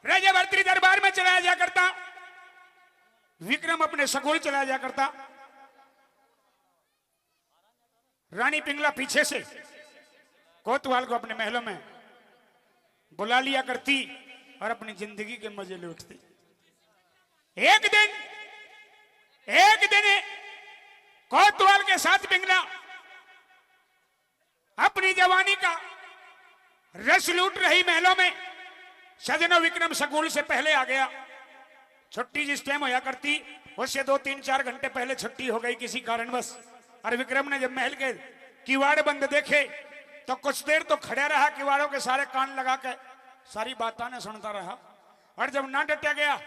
राजा भर्तृ दरबार में चलाया जा करता, विक्रम अपने सगोल चलाया जा करता, रानी पिंगला पीछे से कोतवाल को अपने महलों में बुला लिया करती और अपनी जिंदगी के मजे लूटती। एक दिन कोतवाल के साथ पिंगला अपनी जवानी का रस लूट रही महलों में। सजनो विक्रम सगोल से पहले आ गया। छुट्टी जिस टाइम होया करती उससे 2-3-4 घंटे पहले छुट्टी हो गई किसी कारणवश। और विक्रम ने जब महल के किवाड़ बंद देखे तो कुछ देर तो खड़ा रहा, किवाड़ों के सारे कान लगा के सारी बातें ने सुनता रहा। और जब ना डटा गया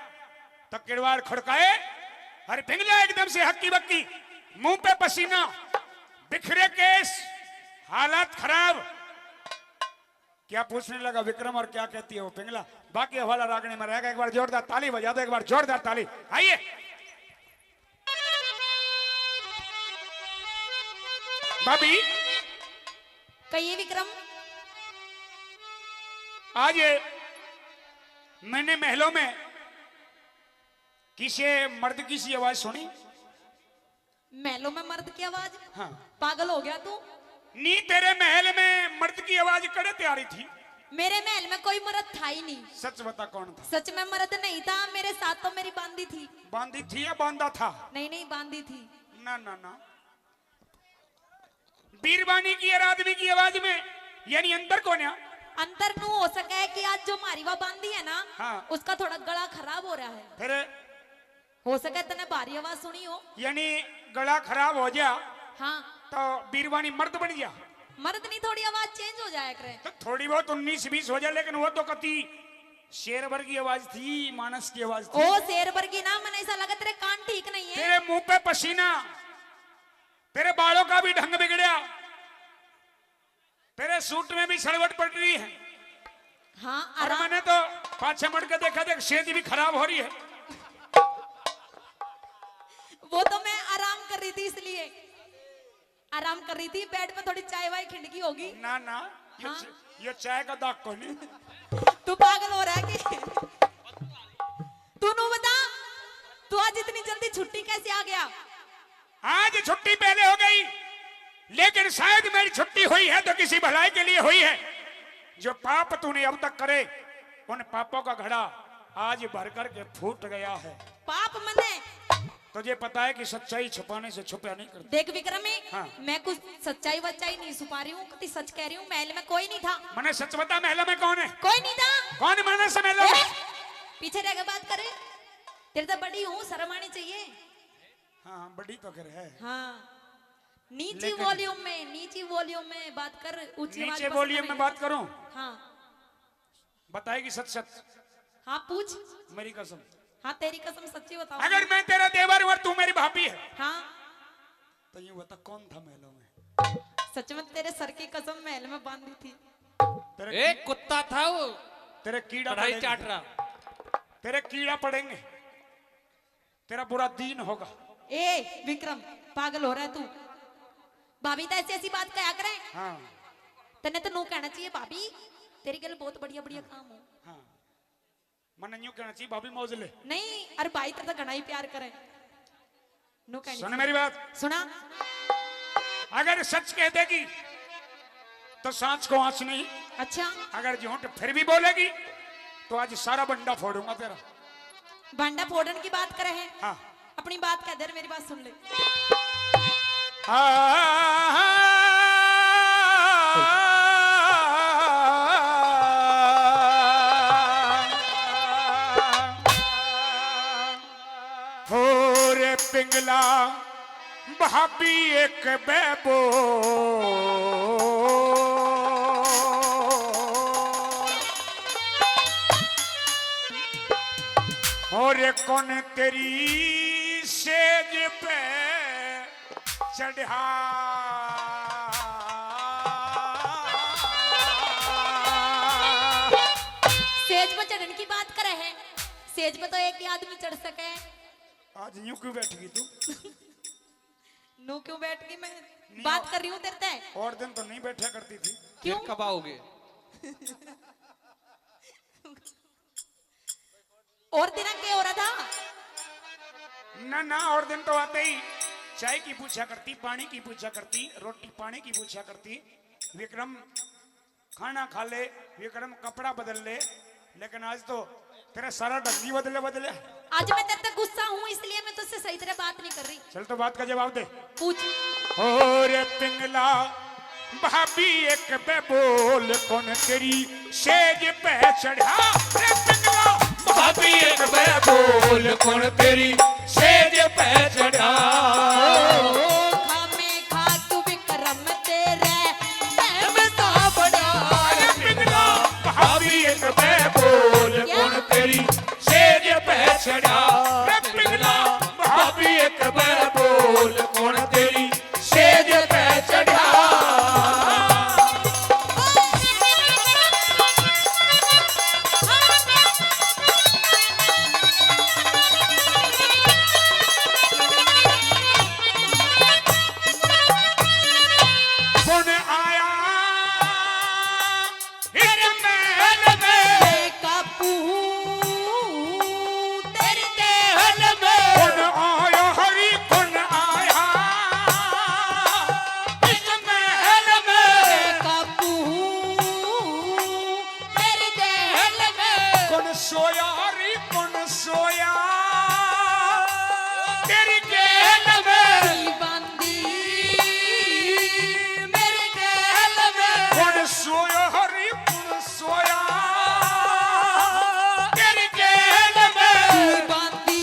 तो किवाड़ खड़काए और पिंगला एकदम से हक्की बक्की, मुंह पे पसीना, बिखरे केस, हालात खराब। क्या पूछने लगा विक्रम और क्या कहती है वो पिंगला? बाकी हवाला रागनी में रहेगा। एक बार जोरदार ताली बजा दो, एक बार जोरदार ताली। आइए भाभी। कहिए विक्रम। आज मैंने महलों में किसी मर्द की सी आवाज सुनी। महलों में मर्द की आवाज? हाँ। पागल हो गया तू? नी तेरे महल में मर्द की आवाज कड़े तैयारी थी। मेरे महल में कोई मर्द था ही नहीं। सच बता कौन था? सच में मर्द नहीं था, मेरे साथ तो मेरी बांदी थी। बांदी थी या बांदा था? नहीं बांदी थी। ना ना ना, बीरबानी की और आदमी की आवाज में यानी अंतर कौन है? अंतर नू हो सका है कि आज जो हमारी वह बांदी है ना, हाँ। उसका थोड़ा गला खराब हो रहा है। फिर हो सका है तने भारी आवाज सुनी हो। यानी गला खराब हो गया हाँ। तो बीरबानी मर्द बन गया। मर्द नहीं, थोड़ी आवाज चेंज हो जाए करे। तो थोड़ी बहुत 19-20 हो जाए, लेकिन वो तो कति शेर भर की आवाज थी, मानस की आवाज थी। ओ शेर भर की ना, मैंने ऐसा लगा तेरे कान ठीक नहीं है। तेरे मुंह पे पसीना, तेरे बालों का भी ढंग बिगड़या, तेरे सूट में भी सड़वट पड़ रही है। हाँ। और मैंने तो पाछे मुड़ के देखा देख सेज भी खराब हो रही है। वो तो मैं आराम कर रही थी, इसलिए आराम कर रही थी। बेड पे थोड़ी चाय वाय खिंडकी होगी। ना ना, हाँ? ये चाय का दाग को नहीं। तू पागल हो रहा है कि? तू नू बता, तू आज इतनी जल्दी छुट्टी कैसे आ गया? आज छुट्टी पहले हो गई, लेकिन शायद मेरी छुट्टी हुई है तो किसी भलाई के लिए हुई है। जो पाप तूने अब तक करे उन पापों का घड़ा आज भर कर के फूट गया है। पाप मने? तुझे पता है कि सच्चाई छुपाने से छुपा नहीं करती। देख विक्रमी, हाँ। मैं कुछ सच्चाई वच्चाई नहीं छुपा रही हूँ, कति सच कह रही हूँ। महल में कोई नहीं था। मैंने सच बता, महलों में कौन है? कोई नहीं था। कौन माना से महलों में? पीछे रह के बात करे, तेरे तो बड़ी हूँ, शर्म आनी चाहिए। हाँ बड़ी तो कर है। हाँ, नीची लेकिन- वॉल्यूम में, नीची वॉल्यूम में बात कर, ऊंची आवाज नीचे पसंद वॉल्यूम नहीं। में बात करूं? हाँ। बताएगी सच सच? हाँ पूछ। मेरी कसम। हाँ तेरी कसम सच्ची बताओ। अगर मैं तेरा देवर हूं और तू मेरी भाभी है हाँ तो यूं बता कौन था महलों में? सच में तेरे सर की कसम महल में बांधी थी। तेरे एक कुत्ता था वो, तेरे कीड़ा कढ़ाई पड़ेंगे। चाट रहा। तेरे कीड़ा पड़ेंगे, तेरा बुरा दिन होगा। ए विक्रम, पागल हो रहा है तू? भाभी तो ऐसी ऐसी बात कहा करे। हाँ तने तो नो कहना चाहिए भाभी, तेरे के लिए बहुत बढ़िया बढ़िया काम हो। हाँ, मन यूं कहना चाहिए भाभी मौज ले। नहीं, अरे भाई तेरा तो घना ही प्यार करे। नो कहनी सुन चाहिए। मेरी बात, सुना। अगर सच कह देगी तो सांच को आंच नहीं, अच्छा, अगर झूठ फिर भी बोलेगी तो आज सारा बंडा फोड़ूंगा तेरा। भांडा फोड़न की बात करे है। हाँ अपनी बात कह दे, मेरी बात सुन ले। हो रे पिंगला भाभी एक बेबो, और कौन तेरी सेज पे चढ़ा। सेज पे चढ़ने की बात करे है। सेज पे तो एक ही आदमी चढ़ सके। आज यूं क्यों बैठ गई तू? नो क्यों बैठ गई? मैं बात कर रही हूँ तेरे से। और दिन तो नहीं बैठा करती थी। फिर कब आओगे? और दिन क्या हो रहा था? ना और दिन तो आते ही चाय की पूछा करती, पानी की पूछा करती, रोटी पानी की पूछा करती। विक्रम खाना खा ले, विक्रम कपड़ा बदल ले, लेकिन आज तो तेरा सारा ढंग ही बदले। आज मैं तेरे से गुस्सा हूँ, इसलिए मैं तुझसे सही तरह बात नहीं कर रही। चल तो बात का जवाब दे। पूछ। और पिंगला भाभी एक पे बोल, कौन तेरी सेज पे चढ़ा। रे पिंगला भाभी एक पे बोल, कौन तेरी सेज पे चढ़ा। खामे खा तू विक्रम तेरे टाइम सा बड़ा। रे पिंगला भाभी एक पे बोल, कौन तेरी सेज पे चढ़ा। रे पिंगला भाभी एक पे बोल, कौन तेरी सेज पे चढ़ा। कौन आया इस महल में, कापू तेरे महल में। कौन आया हरी, कौन आया इस महल में। कापू तेरे महल में। कौन सोया हरी, कौन सोया तेरी जेल में। बांदी मेरे गल में। कौन सोया हरी, कौन सोया तेरी जेल में। बांदी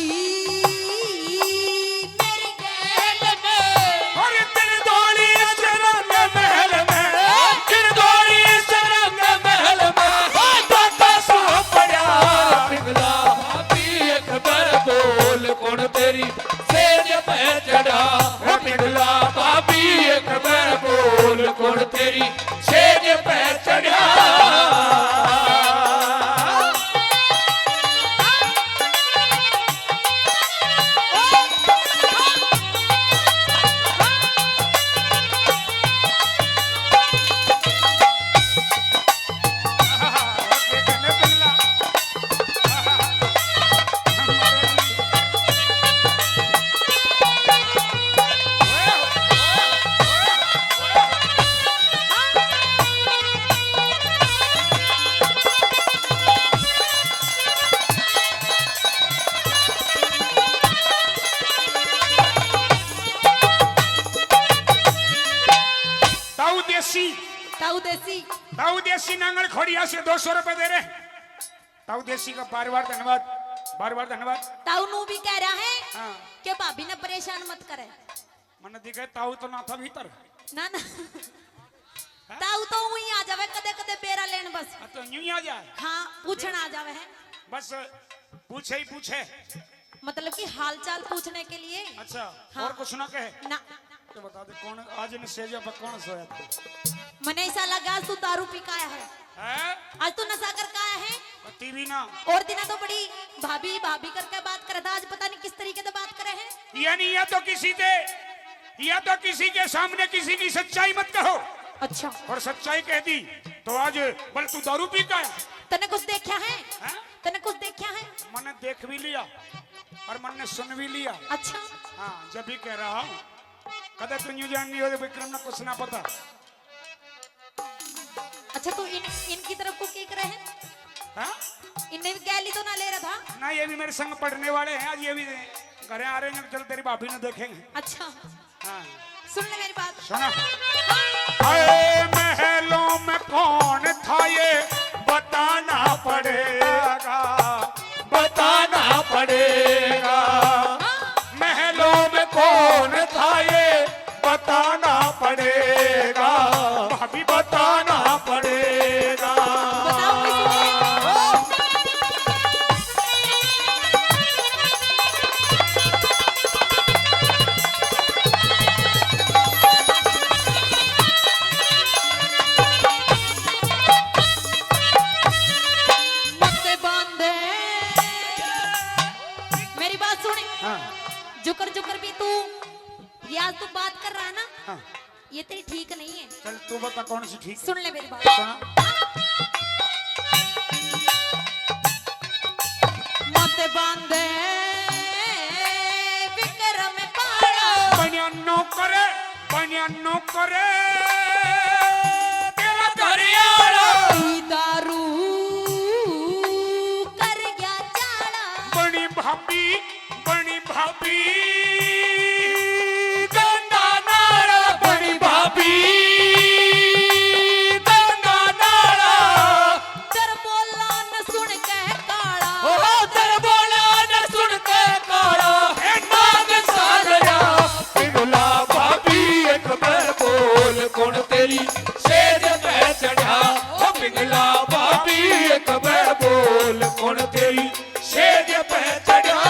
मेरे गल में। और दिल दौड़ी इस रंग महल में, दिल दौड़ी इस रंग महल में। दाता सो पड़ा पिघला भाभी एक बार बोल, कौन तेरी सेज पे चढ़ा। ओ पिघला भाभी एक बार बोल, कौन तेरी सेज पे चढ़ा। ताऊ देसी नांगल खोड़िया से 200 रुपए दे रहे। ताऊ देसी का बार बार धन्यवाद, बार बार धन्यवाद। ताऊ नू भी कह रहा है हाँ। कि भाभी ने परेशान मत करे। मन दिखे ताऊ तो ना था भीतर। ना ताऊ तो वही आ जावे कदे कदे बेरा लेन बस। तो यूं ही आ जाए। हाँ पूछना आ जावे है। बस पूछे ही पूछे, मतलब कि हाल चाल पूछने के लिए। अच्छा हाँ। और कुछ ना कहे ना तो बता दे कौन आज इन सेजा पर कौन सोया था। मने ऐसा लगा आज तू दारू पी का आया है। हैं? आज तू नशा कर का आया है। टीवी ना और दिन तो बड़ी भाभी भाभी करके बात कर था, आज पता नहीं किस तरीके से बात करे हैं। यानी या तो किसी के सामने किसी की सच्चाई मत कहो। अच्छा और सच्चाई कह दी तो आज बल तू दारू पी का है। तने कुछ देखा है? हैं? तने कुछ देखा है? मैंने देख भी लिया और मन ने सुन भी लिया। अच्छा हाँ जब भी कह रहा हूँ कदे तू यूं जाननी हो विक्रम ने कुछ ना पता। अच्छा तो इनकी तरफ को क्या करे हैं? हाँ? इन्हें भी गैली तो ना ले रहा था ना ये भी मेरे संग पढ़ने वाले हैं, आज ये भी घरे आ रहे हैं। चल तेरी भाभी ने देखेंगे। अच्छा हाँ सुन ले मेरी बात। सुना। अरे महलों में कौन था ये बताना पड़ेगा, बताना पड़ेगा। महलों में कौन था ये बताना पड़ेगा, भाभी बताना पड़ेगा। बताओ किसी ने? जुकर जुकर भी तू ये आज तू बात कर रहा है ना। हाँ। ये तेरी ठीक नहीं है। चल तू बता कौन सी ठीक है? सुन ले मेरी बात। सुना। मत से बांधे विक्रम पाड़ा बनिया नौकर तेरा घरियाला दारू कर गया चाड़ा बनी भाभी गंगा नाला बनी भाभी गंगा नाला तेरे बोला न सुन के काला ओ तेरे बोला न सुन के काला है नाग सागरा पिघला भाभी एक बार बोल कौन तेरी सेज पे चढ़ा ओ पिघला भाभी एक बार बोल कौन तेरी सेज पे चढ़ा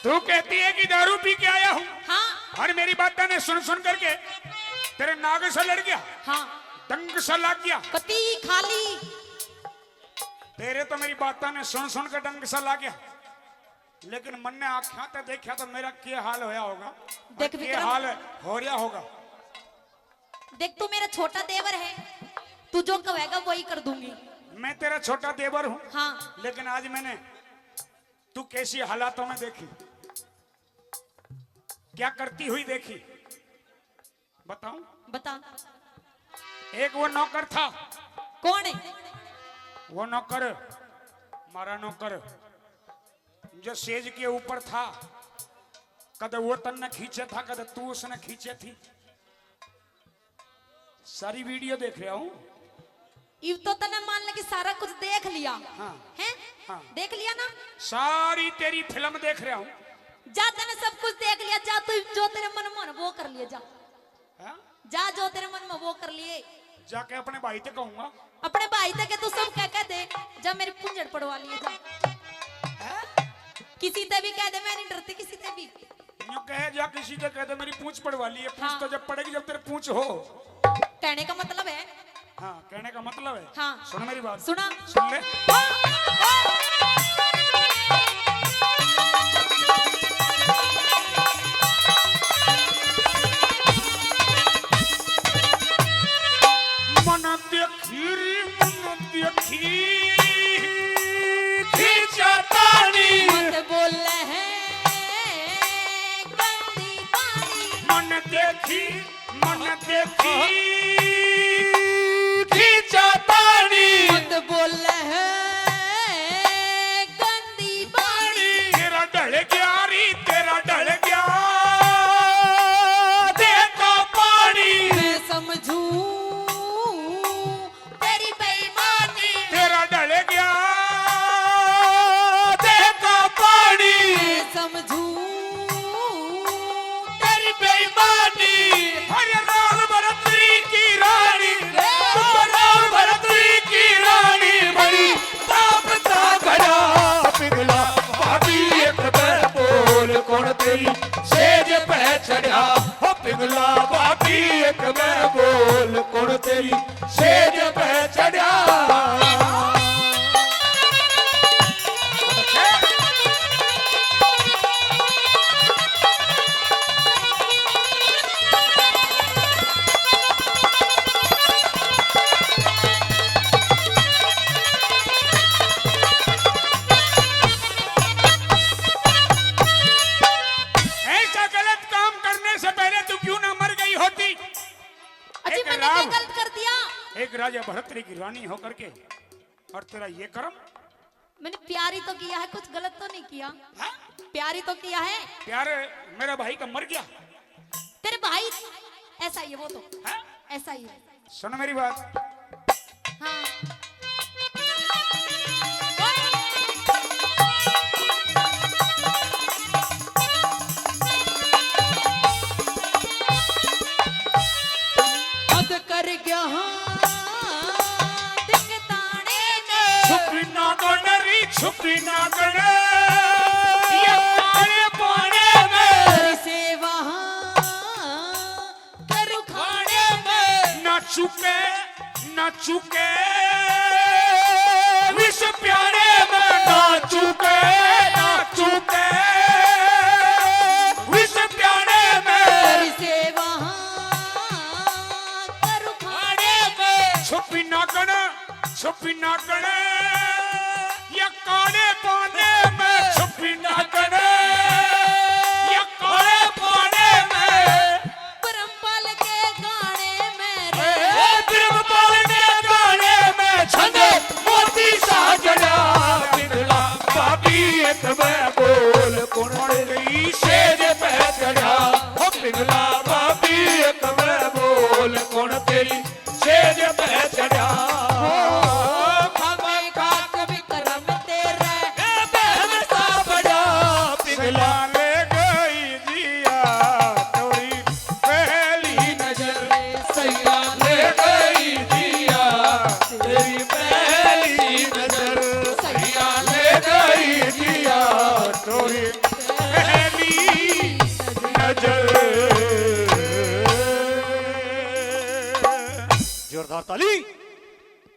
तू कहती है कि दारू पी के आया हूँ हाँ और मेरी बातें ने सुन करके तेरे नाग सा लड़ गया हाँ दंग सा लग गया कती खाली तेरे तो मेरी बातें ने सुन के डंग सा लग गया लेकिन मन ने आख्या तो देखा तो मेरा क्या हाल होया होगा देख क्या विक्रम। हाल हो रहा होगा देख तू मेरा छोटा देवर है तू जो कहेगा वही कर दूंगी मैं तेरा छोटा देवर हूँ हाँ लेकिन आज मैंने तू कैसी हालातों में देखी क्या करती हुई देखी बताऊं बता एक वो नौकर था कौन है वो नौकर मारा नौकर जो सेज के ऊपर था कद वो तन्ने खींचे था कद तू उसने खींचे थी सारी वीडियो देख रहा हूं इव तो तने मान ले कि सारा कुछ देख लिया हाँ। हैं हाँ। देख लिया ना सारी तेरी फिल्म देख रहा हूं जा तने सब कुछ देख लिया जा तू जो तेरे मन में वो कर लिए जा हाँ? जा जो तेरे मन में वो कर लिए जाके अपने भाई से कहूंगा अपने भाई तक तू सब कह दे जा मेरी पुंजड़ पड़वा लिए जा किसी से भी कह दे मैं नहीं डरती किसी से भी यूं कहे जा किसी से कह दे मेरी पूंछ पड़वा ली है पूंछ हाँ। तो जब पड़ेगी जब तेरे पूंछ हो कहने का मतलब है हाँ कहने का मतलब है हाँ सुन मेरी बात सुना सुन ले मन देखी खींचतानी मत बोल है गंदी पानी मन देखी खींचतानी मत बोल है गंदी पानी तेरा ढल गया देखो पानी मैं समझू तेरी बेईमानी तेरा ढल गया देखो पानी मैं समझू तेरी बेईमानी हर राम भरतरी की रानी बड़ी तापता घड़ा पिघला भाभी एक बार बोल कौन तेरी सेज पे चढ़ा हो पिघला भाभी एक बार बोल कौन तेरी सेज पे चढ़ा ऐसा गलत काम करने से पहले तू क्यों ना मर गई होती अजी एक मैंने क्या राम गलत कर दिया एक राजा भरतरी की रानी होकर के और तेरा ये कर्म मैंने प्यार ही तो किया है कुछ गलत तो नहीं किया हाँ? प्यार ही तो किया है प्यार मेरा भाई का मर गया तेरे भाई ऐसा ही है वो तो हाँ? ऐसा ही है सुन मेरी बात हाँ हद कर गया दिखताने में छुपी ना गणरी छुपी ना गण ये काले पाने में तेरी सेवा करूं खाने चुके न चुके विष प्यारे में ना चुके विष प्यारे में तेरी सेवा करूं खाने में छुपी ना गण या काले पाने में छुपी ना गण या काले पाने में परमपाल के गाने में ब्रह्मपाल के गाने में छंद मोती सा जड़ा पिघला बाबी एक मैं बोल कौन गई शेर पे चढ़ा हो पिघला बाबी एक मैं बोल कौन तेरी शेर पे चढ़ा पिघला ले गई जिया तोरी पहली नजर सैया ले गई जिया तेरी पहली नजर सैया ले गई जिया तोरी पहली नजर जोरदार ताली।